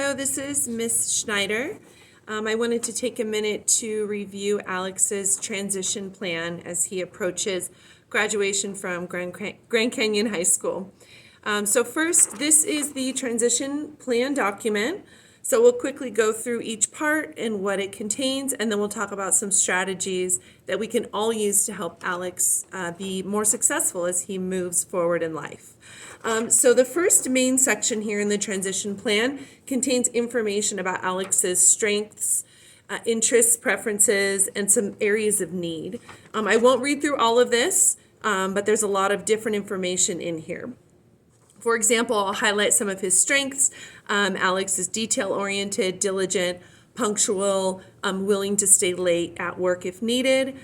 Hello, this is Miss Schneider. I wanted to take a minute to review Alex's transition plan as he approaches graduation from Grand Canyon High School. So first, this is the transition plan document. So we'll quickly go through each part and what it contains, and then we'll talk about some strategies that we can all use to help Alex be more successful as he moves forward in life. So the first main section here in the transition plan contains information about Alex's strengths, interests, preferences, and some areas of need. I won't read through all of this, but there's a lot of different information in here. For example, I'll highlight some of his strengths. Alex is detail-oriented, diligent, punctual, willing to stay late at work if needed.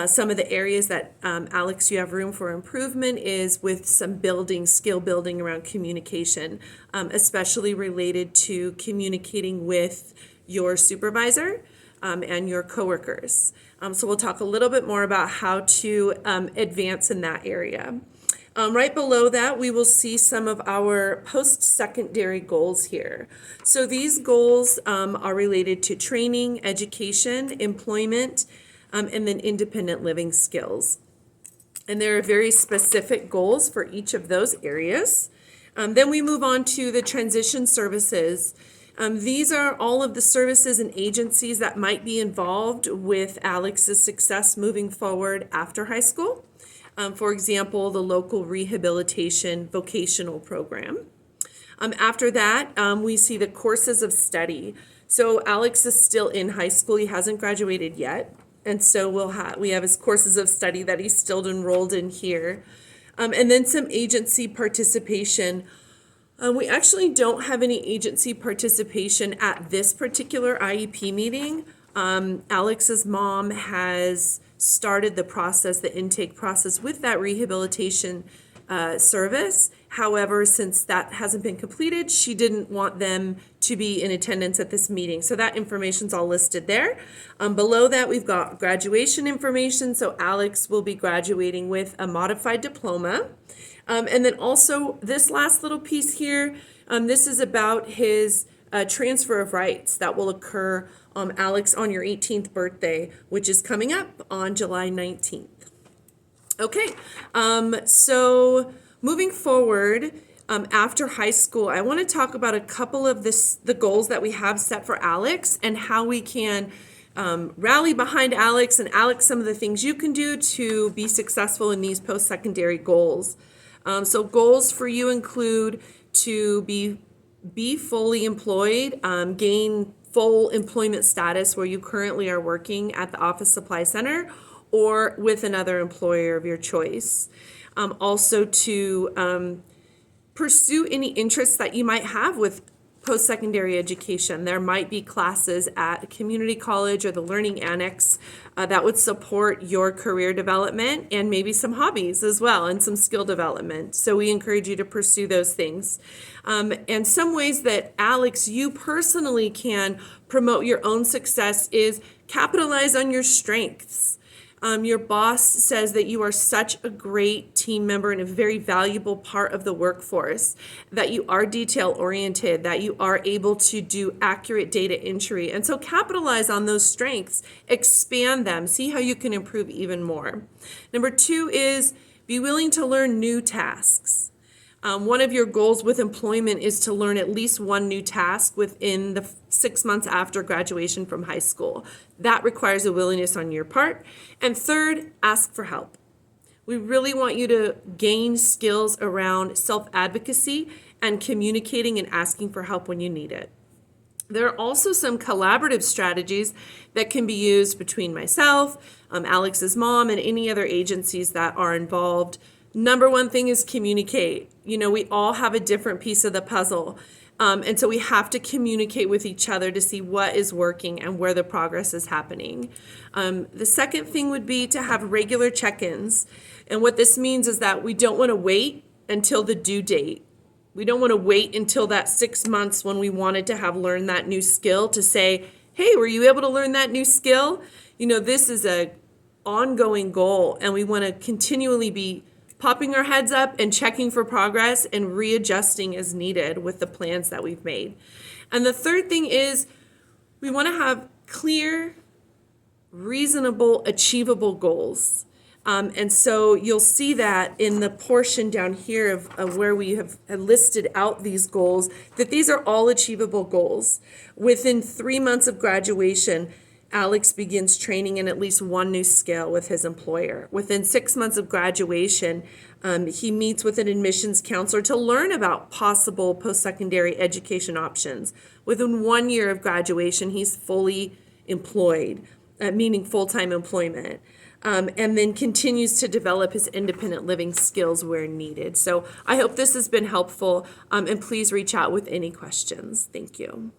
Some of the areas that, Alex, you have room for improvement is with some skill building around communication, especially related to communicating with your supervisor and your coworkers. So we'll talk a little bit more about how to advance in that area. Right below that, we will see some of our post-secondary goals here. So these goals are related to training, education, employment, and then independent living skills. And there are very specific goals for each of those areas. Then we move on to the transition services. These are all of the services and agencies that might be involved with Alex's success moving forward after high school. For example, the local rehabilitation vocational program. After that, we see the courses of study. So Alex is still in high school. He hasn't graduated yet. And so we have his courses of study that he's still enrolled in here. And then some agency participation. We actually don't have any agency participation at this particular IEP meeting. Alex's mom has started the intake process with that rehabilitation service. However, since that hasn't been completed, she didn't want them to be in attendance at this meeting. So that information's all listed there. Below that, we've got graduation information. So Alex will be graduating with a modified diploma. And then also this last little piece here, this is about his transfer of rights that will occur, Alex, on your 18th birthday, which is coming up on July 19th. Okay, so moving forward, after high school, I want to talk about a couple of the goals that we have set for Alex and how we can rally behind Alex, and Alex, some of the things you can do to be successful in these post-secondary goals. So goals for you include to be fully employed, gain full employment status where you currently are working at the Office Supply Center or with another employer of your choice. Also to pursue any interests that you might have with post-secondary education. There might be classes at a community college or the Learning Annex that would support your career development and maybe some hobbies as well and some skill development. So we encourage you to pursue those things. And some ways that, Alex, you personally can promote your own success is capitalize on your strengths. Your boss says that you are such a great team member and a very valuable part of the workforce, that you are detail-oriented, that you are able to do accurate data entry. And so capitalize on those strengths, expand them, see how you can improve even more. Number 2 is be willing to learn new tasks. One of your goals with employment is to learn at least one new task within the 6 months after graduation from high school. That requires a willingness on your part. And third, ask for help. We really want you to gain skills around self-advocacy and communicating and asking for help when you need it. There are also some collaborative strategies that can be used between myself, Alex's mom, and any other agencies that are involved. Number one thing is communicate. We all have a different piece of the puzzle. And so we have to communicate with each other to see what is working and where the progress is happening. The second thing would be to have regular check-ins. And what this means is that we don't want to wait until the due date. We don't want to wait until that 6 months when we wanted to have learned that new skill to say, hey, were you able to learn that new skill? This is an ongoing goal, and we want to continually be popping our heads up and checking for progress and readjusting as needed with the plans that we've made. And the third thing is we want to have clear, reasonable, achievable goals. And so you'll see that in the portion down here of where we have listed out these goals, that these are all achievable goals. Within 3 months of graduation, Alex begins training in at least one new skill with his employer. Within 6 months of graduation, he meets with an admissions counselor to learn about possible post-secondary education options. Within 1 year of graduation, he's fully employed, meaning full-time employment. And then continues to develop his independent living skills where needed. So I hope this has been helpful, and please reach out with any questions. Thank you.